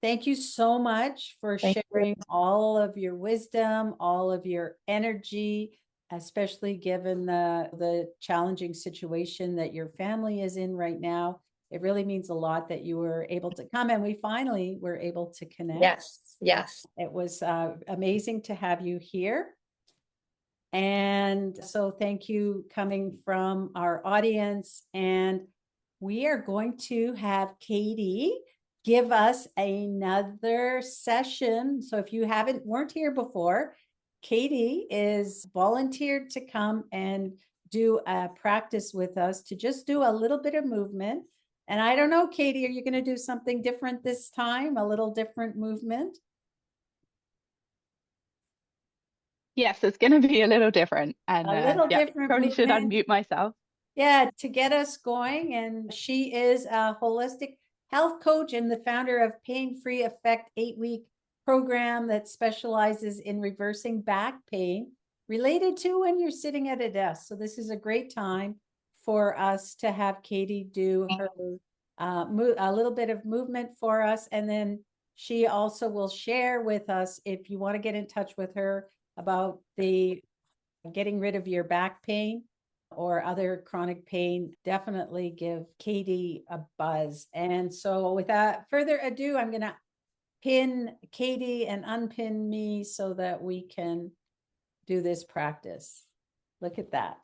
thank you so much for Thank you. sharing all of your wisdom, all of your energy, especially given the challenging situation that your family is in right now. It really means a lot that you were able to come and we finally were able to connect. Yes. Yes. It was amazing to have you here. And so thank you coming from our audience. And we are going to have Katie give us another session. So if you weren't here before, Katie is volunteered to come and do a practice with us to just do a little bit of movement. And I don't know, Katie, are you going to do something different this time? A little different movement? Yes, it's going to be a little different. And A little yeah, different probably should movement. unmute myself. Yeah, to get us going. And she is a holistic health coach and the founder of Pain Free Effect 8-week program that specializes in reversing back pain related to when you're sitting at a desk. So this is a great time for us to have Katie do her a little bit of movement for us. And then she also will share with us if you want to get in touch with her about the getting rid of your back pain or other chronic pain, definitely give Katie a buzz. And so without further ado, I'm going to pin Katie and unpin me so that we can do this practice. Look at that.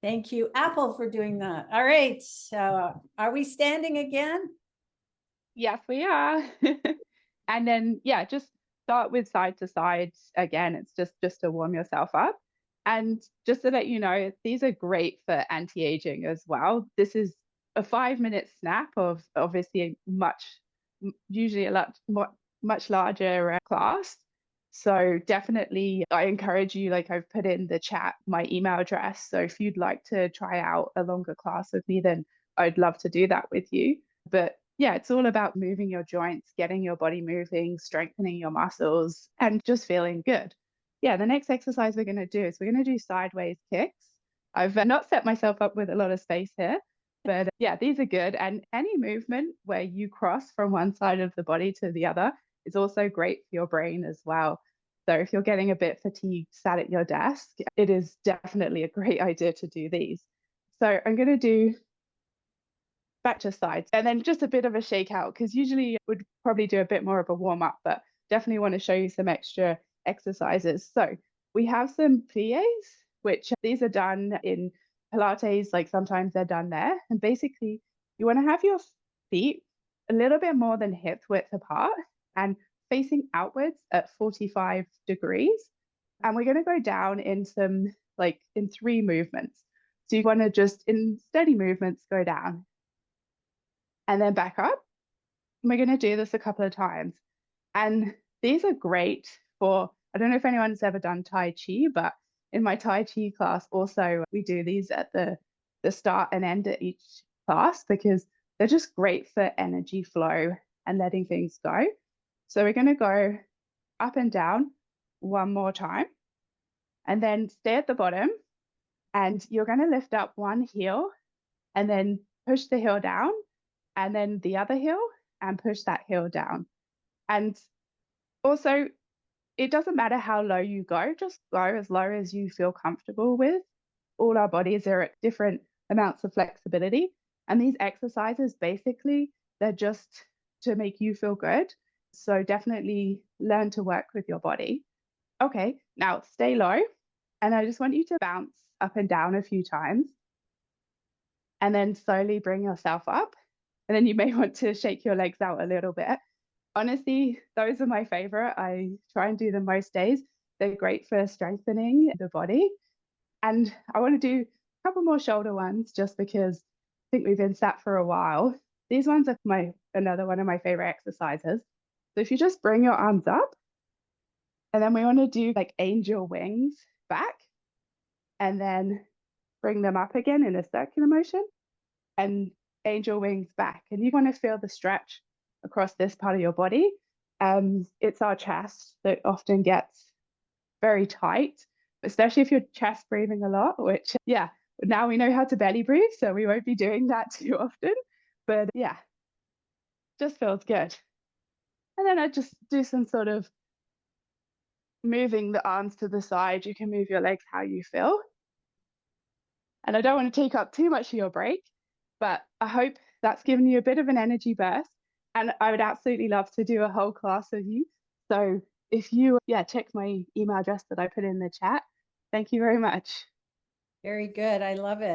Thank you, Apple, for doing that. All right. So are we standing again? Yes, we are. And then, yeah, just start with side to side. Again, it's just to warm yourself up. And just to let you know, these are great for anti-aging as well. This is a 5-minute snap of obviously usually a lot more, much larger class. So definitely, I encourage you, like I've put in the chat, my email address. So if you'd like to try out a longer class with me, then I'd love to do that with you. But yeah, it's all about moving your joints, getting your body moving, strengthening your muscles, and just feeling good. Yeah, the next exercise we're going to do is we're going to do sideways kicks. I've not set myself up with a lot of space here, but yeah, these are good. And any movement where you cross from one side of the body to the other is also great for your brain as well. So if you're getting a bit fatigued sat at your desk, it is definitely a great idea to do these. So I'm going to do back to sides and then just a bit of a shakeout because usually would probably do a bit more of a warm up, but definitely want to show you some extra exercises. So we have some plies, which these are done in Pilates, like sometimes they're done there. And basically you want to have your feet a little bit more than hip width apart and facing outwards at 45 degrees. And we're going to go down in in 3 movements. So you want to just in steady movements go down and then back up. We're going to do this a couple of times. And these are great for, I don't know if anyone's ever done Tai Chi, but in my Tai Chi class also, we do these at the start and end at each class because they're just great for energy flow and letting things go. So we're going to go up and down one more time and then stay at the bottom, and you're going to lift up one heel and then push the heel down, and then the other heel and push that heel down. And also, it doesn't matter how low you go, just go as low as you feel comfortable with. All our bodies are at different amounts of flexibility. And these exercises, basically, they're just to make you feel good. So definitely learn to work with your body. Okay, now stay low. And I just want you to bounce up and down a few times. And then slowly bring yourself up. And then you may want to shake your legs out a little bit. Honestly, those are my favorite. I try and do them most days. They're great for strengthening the body. And I want to do a couple more shoulder ones just because I think we've been sat for a while. These ones are another one of my favorite exercises. So if you just bring your arms up, and then we want to do like angel wings back, and then bring them up again in a circular motion, and angel wings back. And you want to feel the stretch across this part of your body. It's our chest that often gets very tight, especially if you're chest breathing a lot, which, yeah, now we know how to belly breathe, so we won't be doing that too often. But yeah, just feels good. And then I just do some sort of moving the arms to the side. You can move your legs how you feel. And I don't want to take up too much of your break, but I hope that's given you a bit of an energy burst. And I would absolutely love to do a whole class with you. So if you, check my email address that I put in the chat. Thank you very much. Very good. I love it.